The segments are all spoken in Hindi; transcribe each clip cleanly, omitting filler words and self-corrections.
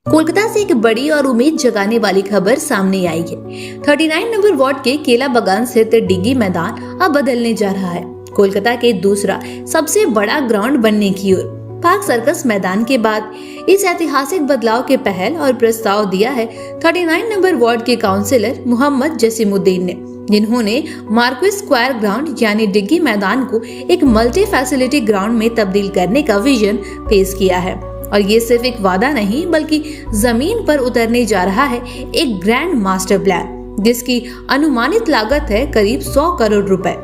कोलकाता से एक बड़ी और उम्मीद जगाने वाली खबर सामने आई है। 39 नंबर वार्ड के केला बागान स्थित डिग्गी मैदान अब बदलने जा रहा है। कोलकाता के दूसरा सबसे बड़ा ग्राउंड बनने की ओर। पार्क सर्कस मैदान के बाद इस ऐतिहासिक बदलाव के पहल और प्रस्ताव दिया है 39 नंबर वार्ड के काउंसिलर मोहम्मद जसीमुद्दीन ने, जिन्होंने मार्क्विस स्क्वायर ग्राउंड यानी डिग्गी मैदान को एक मल्टी फैसिलिटी ग्राउंड में तब्दील करने का विजन पेश किया है। और ये सिर्फ एक वादा नहीं बल्कि जमीन पर उतरने जा रहा है एक ग्रैंड मास्टर प्लान, जिसकी अनुमानित लागत है करीब 100 करोड़ रुपए।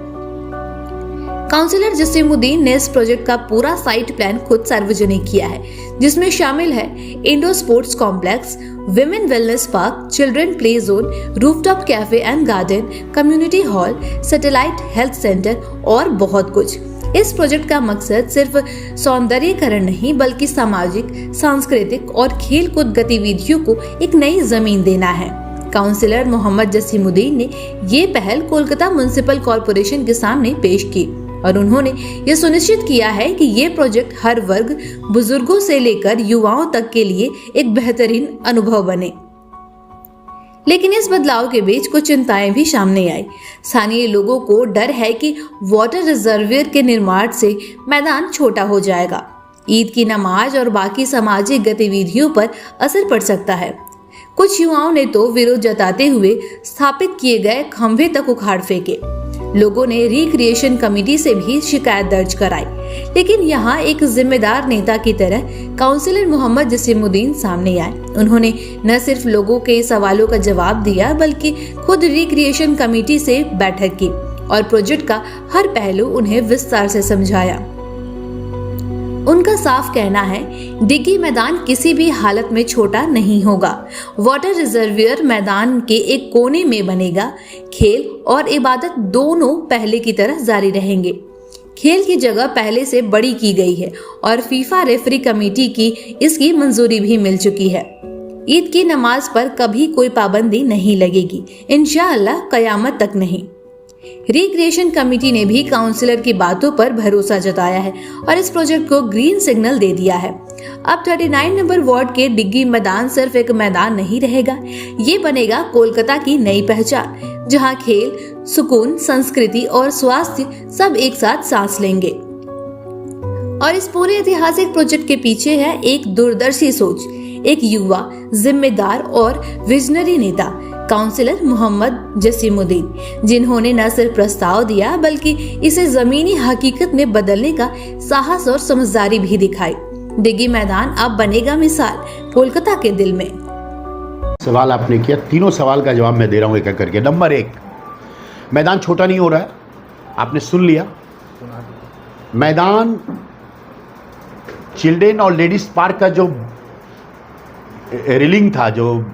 काउंसिलर जसीमुद्दीन ने इस प्रोजेक्ट का पूरा साइट प्लान खुद सार्वजनिक किया है, जिसमें शामिल है indoor sports complex, women wellness park, children play zone, rooftop cafe and garden, community hall, satellite health centre और बहुत कुछ। इस प्रोजेक्ट का मकसद सिर्फ सौंदर्यीकरण नहीं बल्कि सामाजिक, सांस्कृतिक और खेलकूद गतिविधियों को एक नई जमीन देना है। काउंसिलर मोहम्मद जसीमुद्दीन ने ये पहल कोलकाता म्युनिसिपल कॉरपोरेशन के सामने पेश की और उन्होंने ये सुनिश्चित किया है कि ये प्रोजेक्ट हर वर्ग, बुजुर्गों से लेकर युवाओं तक के लिए एक बेहतरीन अनुभव बने। लेकिन इस बदलाव के बीच कुछ चिंताएं भी सामने आई। स्थानीय लोगों को डर है कि वाटर रिजर्वियर के निर्माण से मैदान छोटा हो जाएगा, ईद की नमाज और बाकी सामाजिक गतिविधियों पर असर पड़ सकता है। कुछ युवाओं ने तो विरोध जताते हुए स्थापित किए गए खंभे तक उखाड़ फेंके। लोगों ने रिक्रिएशन कमेटी से भी शिकायत दर्ज कराई, लेकिन यहाँ एक जिम्मेदार नेता की तरह काउंसिलर मोहम्मद जसीमुद्दीन सामने आए। उन्होंने न सिर्फ लोगों के सवालों का जवाब दिया बल्कि खुद रिक्रिएशन कमेटी से बैठक की और प्रोजेक्ट का हर पहलू उन्हें विस्तार से समझाया। उनका साफ कहना है, डिग्गी मैदान किसी भी हालत में छोटा नहीं होगा। वाटर रिजर्वियर मैदान के एक कोने में बनेगा। खेल और इबादत दोनों पहले की तरह जारी रहेंगे। खेल की जगह पहले से बड़ी की गई है और फीफा रेफरी कमेटी की इसकी मंजूरी भी मिल चुकी है। ईद की नमाज पर कभी कोई पाबंदी नहीं लगेगी, इंशाअल्लाह कयामत तक नहीं। रिक्रिएशन कमेटी ने भी काउंसिलर की बातों पर भरोसा जताया है और इस प्रोजेक्ट को ग्रीन सिग्नल दे दिया है। अब 39 नंबर वार्ड के डिग्गी मैदान सिर्फ एक मैदान नहीं रहेगा, ये बनेगा कोलकाता की नई पहचान, जहां खेल, सुकून, संस्कृति और स्वास्थ्य सब एक साथ सांस लेंगे। और इस पूरे ऐतिहासिक प्रोजेक्ट के पीछे है एक दूरदर्शी सोच, एक युवा, जिम्मेदार और विजनरी नेता, काउंसिलर मोहम्मद जसीमुद्दीन, जिन्होंने न सिर्फ प्रस्ताव दिया बल्कि इसे जमीनी हकीकत में बदलने का साहस और समझदारी भी दिखाई। डिग्गी मैदान अब बनेगा मिसाल कोलकाता के दिल में। सवाल आपने किया, तीनों सवाल का जवाब मैं दे रहा हूँ एक एक करके। नंबर 1, मैदान छोटा नहीं हो रहा है, आपने सुन लिया। मैदान चिल्ड्रेन और लेडीज पार्क का जो रेलिंग था, जो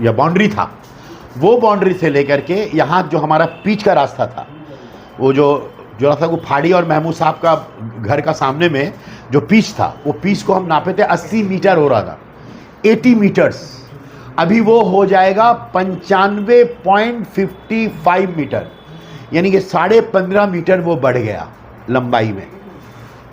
या बाउंड्री था, वो बाउंड्री से लेकर के यहाँ जो हमारा पीच का रास्ता था, वो जो रास्ता को फाड़ी और महमूद साहब का घर का सामने में जो पीच था, वो पीच को हम नापे थे 80 मीटर हो रहा था, 80 मीटर्स। अभी वो हो जाएगा 95.55 मीटर, यानी कि 15.5 मीटर वो बढ़ गया लंबाई में।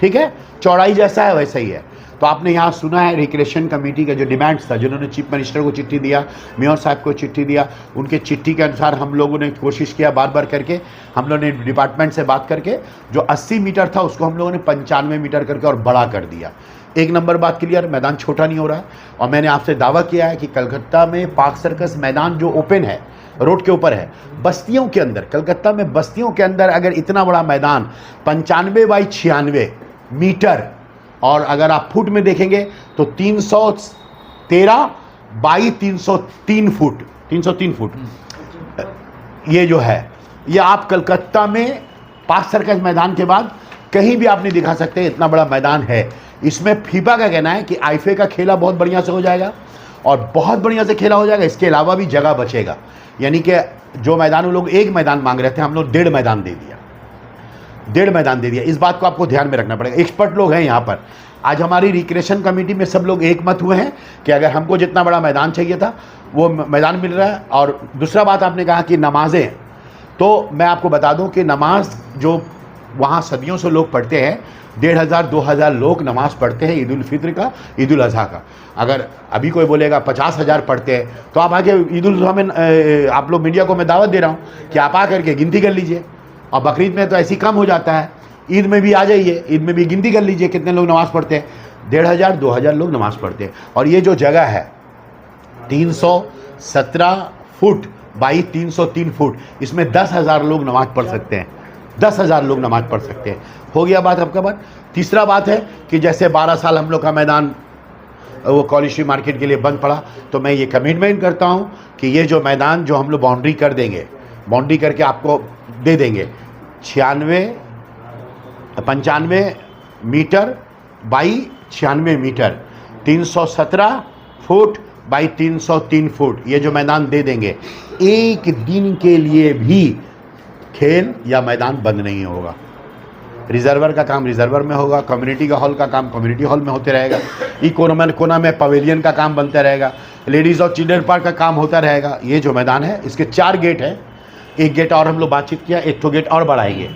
ठीक है, चौड़ाई जैसा है वैसा ही है। तो आपने यहाँ सुना है रिक्रिएशन कमेटी का जो डिमांड्स था, जिन्होंने चीफ मिनिस्टर को चिट्ठी दिया, मेयर साहब को चिट्ठी दिया, उनके चिट्ठी के अनुसार हम लोगों ने कोशिश किया बार बार करके, हम लोगों ने डिपार्टमेंट से बात करके जो 80 मीटर था उसको हम लोगों ने 95 मीटर करके और बड़ा कर दिया। एक नंबर बात क्लियर, मैदान छोटा नहीं हो रहा है। और मैंने आपसे दावा किया है कि कलकत्ता में पार्क सर्कस मैदान जो ओपन है, रोड के ऊपर है, बस्तियों के अंदर, कलकत्ता में बस्तियों के अंदर अगर इतना बड़ा मैदान 95 बाई 96 मीटर, और अगर आप फुट में देखेंगे तो 313 बाई 303 फुट, 303 फुट ये जो है, ये आप कलकत्ता में पार्क सर्कस मैदान के बाद कहीं भी आप नहीं दिखा सकते, इतना बड़ा मैदान है। इसमें फीफा का कहना है कि आईफए का खेला बहुत बढ़िया से हो जाएगा और बहुत बढ़िया से खेला हो जाएगा। इसके अलावा भी जगह बचेगा, यानी कि जो मैदान वो लोग एक मैदान मांग रहे थे, हम लोग 1.5 मैदान दे दिया, 1.5 मैदान दे दिया। इस बात को आपको ध्यान में रखना पड़ेगा। एक्सपर्ट लोग हैं यहाँ पर। आज हमारी रिक्रिएशन कमेटी में सब लोग एक मत हुए हैं कि अगर हमको जितना बड़ा मैदान चाहिए था वो मैदान मिल रहा है। और दूसरा बात आपने कहा कि नमाजें, तो मैं आपको बता दूं कि नमाज जो वहाँ सदियों से लोग पढ़ते हैं, 1500-2000 लोग नमाज़ पढ़ते हैं ईद उल फित्र का, ईद उल अज़हा का। अगर अभी कोई बोलेगा 50,000 पढ़ते हैं, तो आप आके ईद उल अज़हा में आप लोग मीडिया को मैं दावत दे रहा हूँ कि आप आ करके गिनती कर लीजिए। और बकरीद में तो ऐसी कम हो जाता है, ईद में भी आ जाइए, ईद में भी गिनती कर लीजिए कितने लोग नमाज़ पढ़ते हैं। 1500-2000 लोग नमाज़ पढ़ते हैं। और ये जो जगह है 317 फुट बाई 303 फुट, इसमें 10,000 लोग नमाज़ पढ़ सकते हैं, 10,000 लोग नमाज़ पढ़ सकते हैं। हो गया बात आपका बात। तीसरा बात है कि जैसे 12 साल हम लोग का मैदान वो कॉलेज स्ट्रीट मार्केट के लिए बंद पड़ा, तो मैं ये कमिटमेंट करता हूँ कि ये जो मैदान जो हम लोग बाउंड्री कर देंगे, बाउंड्री करके आपको दे देंगे 95 metre by 96 metre, 317 foot by 303 foot, ये जो मैदान दे देंगे, एक दिन के लिए भी खेल या मैदान बंद नहीं होगा। रिजर्वर का काम रिजर्वर में होगा, कम्युनिटी का हॉल का काम कम्युनिटी हॉल में होते रहेगा, ई कोना में पवेलियन का काम बनता रहेगा, लेडीज़ और चिल्ड्रन पार्क का काम होता रहेगा। ये जो मैदान है इसके 4 गेट हैं, एक गेट और हम लोग बातचीत किया, एक तो गेट और बढ़ाएंगे,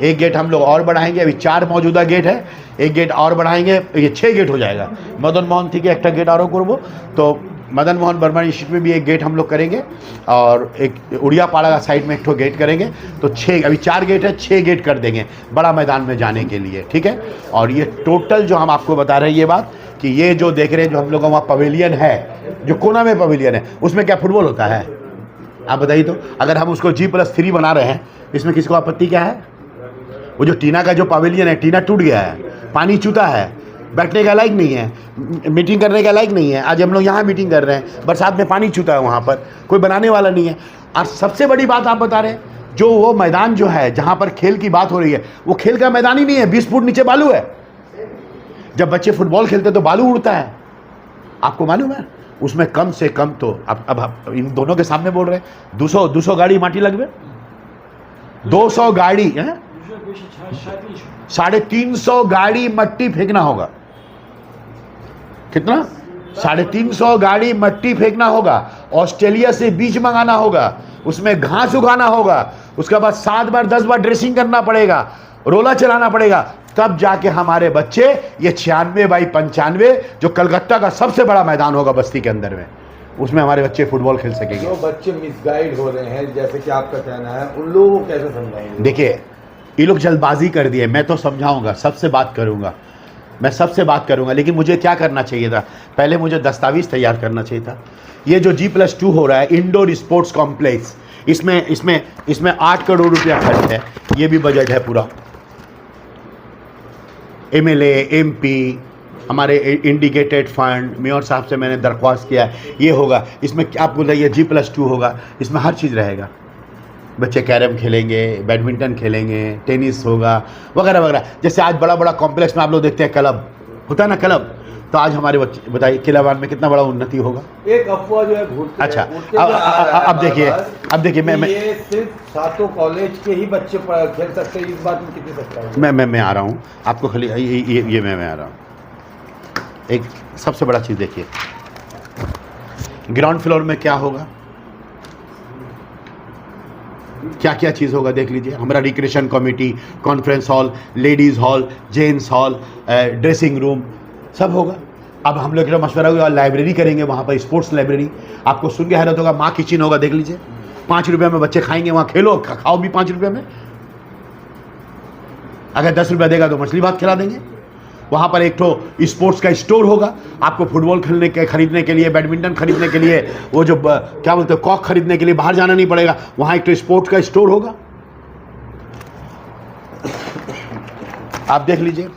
एक गेट हम लोग और बढ़ाएंगे। अभी 4 मौजूदा गेट है, एक गेट और बढ़ाएंगे, ये 6 गेट हो जाएगा। मदन मोहन थी कि एक गेट और करबो, तो मदन मोहन वर्मा इंस्टीट्यूट में भी एक गेट हम लोग करेंगे, और एक उड़िया पाड़ा का साइड में एक गेट करेंगे। तो 6, अभी 4 गेट है, 6 गेट कर देंगे बड़ा मैदान में जाने के लिए, ठीक है। और ये टोटल जो हम आपको बता रहे हैं ये बात कि ये जो देख रहे हैं जो हम लोग का वहाँ पवेलियन है, जो कोना में पवेलियन है, उसमें क्या फुटबॉल होता है? आप बताइए तो। अगर हम उसको G+3 बना रहे हैं, इसमें किसको आपत्ति क्या है? वो जो टीना का जो पवेलियन है, टीना टूट गया है, पानी चूता है, बैठने का लायक नहीं है, मीटिंग करने का लायक नहीं है। आज हम लोग यहाँ मीटिंग कर रहे हैं, बरसात में पानी चूता है, वहाँ पर कोई बनाने वाला नहीं है। और सबसे बड़ी बात आप बता रहे हैं, जो वो मैदान जो है जहाँ पर खेल की बात हो रही है, वो खेल का मैदान ही नहीं है, 20 फुट नीचे बालू है। जब बच्चे फुटबॉल खेलते तो बालू उड़ता है, आपको मालूम है? उसमें कम से कम तो अब इन दोनों के सामने बोल रहे हैं 200 गाड़ी माटी लगवे, 200 गाड़ी है, 350 गाड़ी मट्टी फेंकना होगा। कितना? 350 गाड़ी मट्टी फेंकना होगा, ऑस्ट्रेलिया से बीज मंगाना होगा, उसमें घास उगाना होगा, उसके बाद 7 बार 10 बार ड्रेसिंग करना पड़ेगा, रोला चलाना पड़ेगा, तब जाके हमारे बच्चे ये 96 बाई 95 जो कलकत्ता का सबसे बड़ा मैदान होगा बस्ती के अंदर में, उसमें हमारे बच्चे फुटबॉल खेल सकेंगे। जो बच्चे मिसगाइड हो रहे हैं, जैसे कि आपका कहना है, उन लोगों को कैसे समझाएंगे? देखिए, ये लोग जल्दबाजी कर दिए, मैं तो समझाऊंगा, सबसे बात करूंगा, मैं सबसे बात करूंगा, लेकिन मुझे क्या करना चाहिए था? पहले मुझे दस्तावेज तैयार करना चाहिए था। ये जो G+2 हो रहा है, इंडोर स्पोर्ट्स कॉम्प्लेक्स, इसमें 8 करोड़ रुपया खर्च है, ये भी बजट है पूरा। MLA MP हमारे इंडिकेटेड फंड, मेयर साहब से मैंने दरख्वास्त किया, ये होगा। इसमें क्या बोल रही है, G+2 होगा, इसमें हर चीज़ रहेगा। बच्चे कैरम खेलेंगे, बैडमिंटन खेलेंगे, टेनिस होगा, वगैरह वगैरह। जैसे आज बड़ा बड़ा कॉम्प्लेक्स में आप लोग देखते हैं क्लब होता है ना, क्लब, तो आज हमारे बच्चे बताइए किलावान में कितना बड़ा उन्नति होगा। एक अफवाह जो है घूमती है, अच्छा, उठ के जो आ रहा है अब देखिए मैं ये सिर्फ 7 कॉलेज के ही बच्चे खेल सकते हैं, इस बात में कितनी सच्चाई है? मैं आ रहा हूँ आपको, खाली ये मैं आ रहा हूँ। एक सबसे बड़ा चीज़ देखिए, ग्राउंड फ्लोर में क्या होगा, क्या क्या चीज़ होगा देख लीजिए। हमारा recreation committee, conference hall, ladies hall, gents hall, dressing room, सब होगा। अब हम लोग का मशवरा हुआ, लाइब्रेरी करेंगे वहाँ पर, स्पोर्ट्स लाइब्रेरी। आपको सुन के हैरत होगा, माँ किचन होगा, देख लीजिए। 5 रुपये में बच्चे खाएंगे, वहाँ खेलो खाओ भी 5 रुपये में। अगर 10 रुपया देगा तो मछली भात खिला देंगे। वहाँ पर एक तो स्पोर्ट्स का स्टोर होगा, आपको फुटबॉल खेलने के खरीदने के लिए, बैडमिंटन खरीदने के लिए, वो जो क्या बोलते हैं कॉक खरीदने के लिए बाहर जाना नहीं पड़ेगा, वहाँ एक तो स्पोर्ट्स का स्टोर होगा। आप देख लीजिए,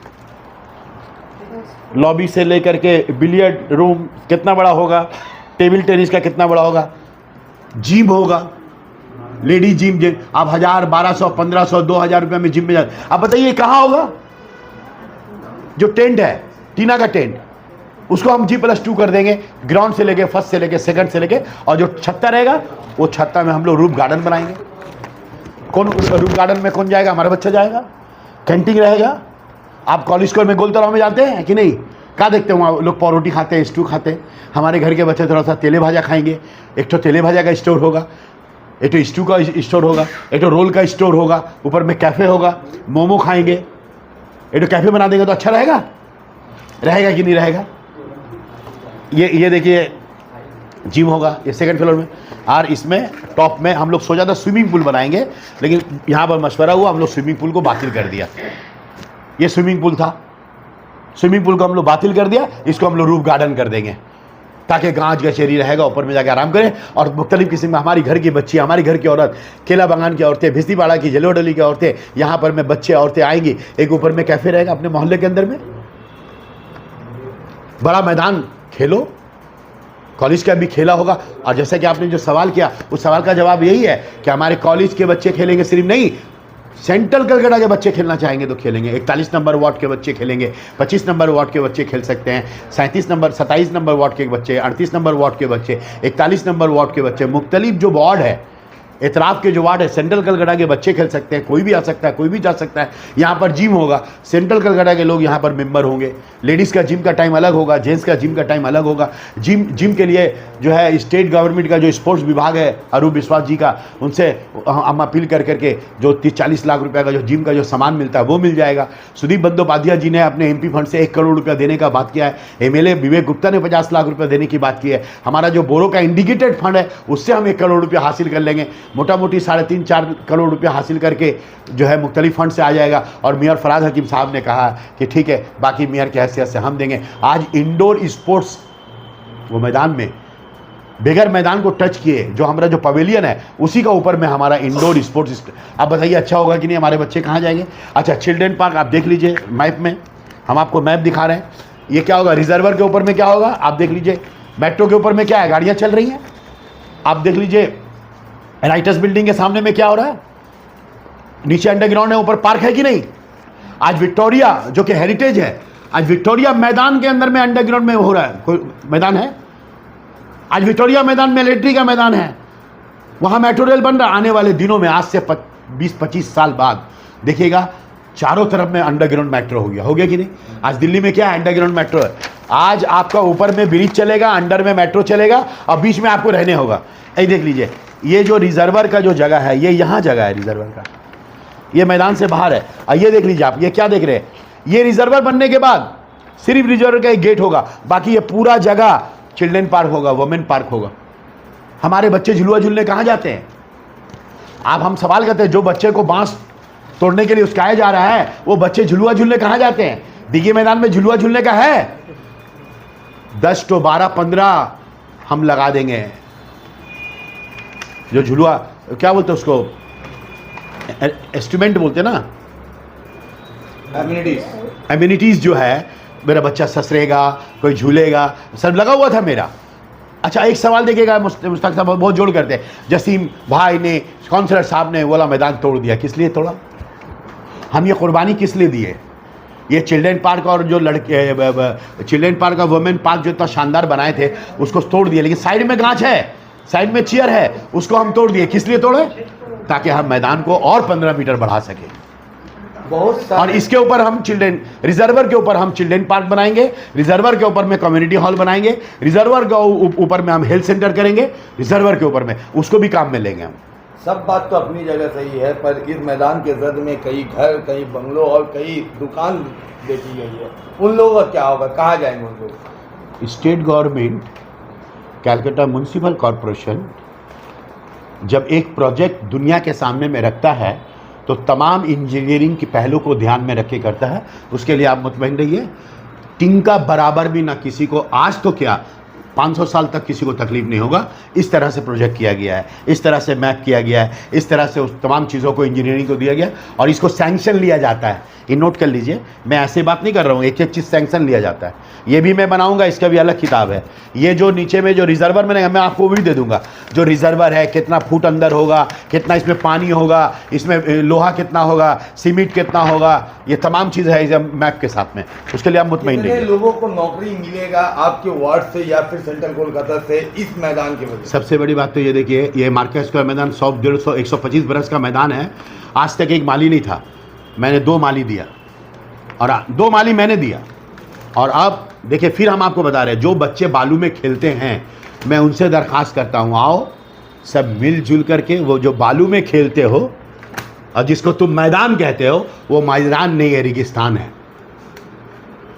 लॉबी से लेकर के बिलियर्ड रूम कितना बड़ा होगा, टेबल टेनिस का कितना बड़ा होगा, जिम होगा, लेडी जिम। आप 1000, 1200, 1500, 2000 रुपये में जिम में जाते। आप बताइए कहाँ होगा? जो टेंट है, टीना का टेंट, उसको हम G+2 कर देंगे, ग्राउंड से लेके, फर्स्ट से लेके, सेकंड से लेके, और जो छत्ता रहेगा वो छत्ता में हम लोग रूफ गार्डन बनाएंगे। कौन रूफ गार्डन में कौन जाएगा? हमारा बच्चा जाएगा। कैंटीन रहेगा। आप कॉलेज स्कूल में गोल तालाब में जाते हैं कि नहीं? क्या देखते हैं वहाँ लोग पाव रोटी खाते हैं, स्टू खाते हैं। हमारे घर के बच्चे थोड़ा सा तेले भाजा खाएंगे, एक तो तेले भाजा का स्टोर होगा। एक तो स्टू का स्टोर होगा, एक तो रोल का स्टोर होगा, ऊपर में कैफ़े होगा, मोमो खाएंगे। एक तो कैफ़े बना देंगे तो अच्छा रहेगा, रहेगा कि नहीं रहेगा। ये देखिए जिम होगा, ये सेकंड फ्लोर में, और इसमें टॉप में हम लोग सोचा था स्विमिंग पूल बनाएंगे, लेकिन यहाँ पर मशवरा हुआ, हम लोग स्विमिंग पूल को बातिल कर दिया। ये स्विमिंग पूल था, स्विमिंग पूल को हम लोग बातिल कर दिया, इसको हम लोग रूफ गार्डन कर देंगे ताकि गांच गचेरी रहेगा, ऊपर में जाके आराम करें। और मुख्तलिफ किस्म में हमारी घर की बच्ची, हमारी घर की औरत, केला बागान की औरतें, भिस्तीपाड़ा की, जलोडली की औरतें, यहाँ पर में बच्चे औरतें आएंगी। एक ऊपर में कैफ़े रहेगा अपने मोहल्ले के अंदर में, बड़ा मैदान, खेलो, कॉलेज का भी खेला होगा। और जैसा कि आपने जो सवाल किया, उस सवाल का जवाब यही है कि हमारे कॉलेज के बच्चे खेलेंगे, सिर्फ नहीं, सेंट्रल कलकत्ता के बच्चे खेलना चाहेंगे तो खेलेंगे। 41 नंबर वार्ड के बच्चे खेलेंगे, 25 नंबर वार्ड के बच्चे खेल सकते हैं, 27 नंबर वार्ड के बच्चे, 38 नंबर वार्ड के बच्चे, 41 नंबर वार्ड के बच्चे, मुख्तलिफ जो वार्ड है, इतराफ़ के जो वार्ड है, सेंट्रल कलकत्ता के बच्चे खेल सकते हैं। कोई भी आ सकता है, कोई भी जा सकता है। यहाँ पर जिम होगा, सेंट्रल कलकत्ता के लोग यहाँ पर मेंबर होंगे। लेडीज़ का जिम का टाइम अलग होगा, जेंट्स का जिम का टाइम अलग होगा। जिम के लिए जो है स्टेट गवर्नमेंट का जो स्पोर्ट्स विभाग है, अरूप विश्वास जी का, उनसे हम अपील करके जो 30-40 लाख रुपये का जो जिम का जो सामान मिलता है वो मिल जाएगा। सुदीप बंदोपाध्याय जी ने अपने MP फंड से 1 करोड़ रुपया देने का बात किया है। MLA विवेक गुप्ता ने 50 लाख रुपये देने की बात की है। हमारा जो बोरो का इंडिकेटेड फंड है, उससे हम 1 करोड़ रुपया हासिल कर लेंगे। मोटा मोटी 3.5-4 करोड़ रुपया हासिल करके जो है मुख्तलिफ फंड से आ जाएगा। और मेयर फराद हकीम साहब ने कहा कि ठीक है, बाकी मेयर की हैसियत से हम देंगे। आज इंडोर स्पोर्ट्स वो मैदान में, बगैर मैदान को टच किए जो हमारा जो पवेलियन है, उसी का ऊपर में हमारा इंडोर स्पोर्ट्स। आप बताइए अच्छा होगा कि नहीं? हमारे बच्चे कहाँ जाएंगे? अच्छा, चिल्ड्रेन पार्क आप देख लीजिए मैप में, हम आपको मैप दिखा रहे हैं। ये क्या होगा? रिजर्वर के ऊपर में क्या होगा आप देख लीजिए। मेट्रो के ऊपर में क्या है? गाड़ियाँ चल रही हैं, आप देख लीजिए। राइटर्स बिल्डिंग के सामने में क्या हो रहा है? नीचे अंडरग्राउंड है, ऊपर पार्क है कि नहीं? आज विक्टोरिया जो कि हेरिटेज है, आज विक्टोरिया मैदान के अंदर में अंडरग्राउंड में हो रहा है। कोई मैदान है आज विक्टोरिया मैदान में, मिलिट्री का मैदान है, वहां मेट्रो रेल बन रहा है। आने वाले दिनों में, आज से 20-25 साल बाद देखिएगा, चारों तरफ में अंडरग्राउंड मेट्रो हो गया कि नहीं? आज दिल्ली में क्या है? अंडरग्राउंड मेट्रो है। आज आपका ऊपर में ब्रिज चलेगा, अंडर में मेट्रो चलेगा, और बीच में आपको रहने होगा। ये देख लीजिए, ये जो रिजर्वर का जो जगह है, ये यहाँ जगह है रिजर्वर का, ये मैदान से बाहर है। और ये देख लीजिए आप, ये क्या देख रहे हैं? ये रिजर्वर बनने के बाद सिर्फ रिजर्वर का एक गेट होगा, बाकी ये पूरा जगह चिल्ड्रेन पार्क होगा, वुमेन पार्क होगा। हमारे बच्चे झुलुआ झूलने कहाँ जाते हैं? आप हम सवाल करते हैं, जो बच्चे को बांस तोड़ने के लिए उस्काया जा रहा है, वो बच्चे झुलुआ झूलने कहाँ जाते हैं? दिघी मैदान में झुलुआ झूलने का है। 10 तो 12-15 हम लगा देंगे। जो झुलुआ क्या बोलते हैं उसको, एस्टिमेंट बोलते हैं ना, एम्यूनिटीज जो है, मेरा बच्चा ससरेगा, कोई झूलेगा, सब लगा हुआ था मेरा। अच्छा, एक सवाल देखिएगा, मुश्ताक साहब बहुत जोड़ करते हैं। जसीम भाई ने, काउंसलर साहब ने बोला मैदान तोड़ दिया। किस लिए तोड़ा? हम ये कुर्बानी किस लिए दिए? ये चिल्ड्रेन पार्क और जो लड़के, चिल्ड्रेन पार्क और वुमेन पार्क जो इतना शानदार बनाए थे, उसको तोड़ दिए। लेकिन साइड में गांच है, साइड में चेयर है, उसको हम तोड़ दिए। किस लिए तोड़े? ताकि हम मैदान को और 15 मीटर बढ़ा सके। और इसके ऊपर हम चिल्ड्रेन, रिजर्वर के ऊपर हम चिल्ड्रेन पार्क बनाएंगे, रिजर्वर के ऊपर में कम्युनिटी हॉल बनाएंगे, रिजर्वर के ऊपर में हम हेल्थ सेंटर करेंगे, रिजर्वर के ऊपर में उसको भी काम में लेंगे हम। सब बात तो अपनी जगह सही है, पर इस मैदान के जद में कई घर, कई बंगलों और कई दुकान देखी गई है। उन लोगों का क्या होगा? कहाँ जाएंगे उन लोग? State government, Calcutta municipal corporation जब एक प्रोजेक्ट दुनिया के सामने में रखता है तो तमाम इंजीनियरिंग के पहलू को ध्यान में रख के करता है। उसके लिए आप मुतमईन रहिए, टिंका बराबर भी ना किसी को, आज तो क्या 500 साल तक किसी को तकलीफ नहीं होगा। इस तरह से प्रोजेक्ट किया गया है, इस तरह से मैप किया गया है, इस तरह से उस तमाम चीज़ों को इंजीनियरिंग को दिया गया और इसको सैंक्शन लिया जाता है। ये नोट कर लीजिए, मैं ऐसे बात नहीं कर रहा हूँ, एक एक चीज़ सैंक्शन लिया जाता है। ये भी मैं बनाऊंगा, इसका भी अलग किताब है। ये जो नीचे में जो रिजर्वर बनेगा, मैं आपको भी दे दूंगा। जो रिजर्वर है, कितना फुट अंदर होगा, कितना इसमें पानी होगा, इसमें लोहा कितना होगा, सीमेंट कितना होगा, ये तमाम चीज़ है इस मैप के साथ में। उसके लिए आप मुतमईन रहिए। लोगों को नौकरी मिलेगा आपके वार्ड से या फिर सेंट्रल कोलकाता से इस मैदान की वजह से? सबसे बड़ी बात तो ये देखिए, ये मार्केट स्क्वायर मैदान 100, 150, 125 बरस का मैदान है। आज तक एक माली नहीं था, मैंने 2 माली दिया और 2 माली मैंने दिया। और अब देखिए, फिर हम आपको बता रहे हैं, जो बच्चे बालू में खेलते हैं, मैं उनसे दरख्वास्त करता हूँ, आओ सब मिलजुल करके वो जो बालू में खेलते हो और जिसको तुम मैदान कहते हो, वो मैदान नहीं है, रेगिस्तान है।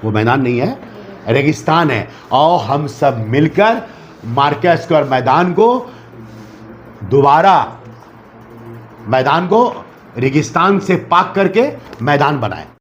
वो मैदान नहीं है, रेगिस्तान है। और हम सब मिलकर मार्केट स्क्वायर मैदान को दोबारा, मैदान को रेगिस्तान से पाक करके मैदान बनाए।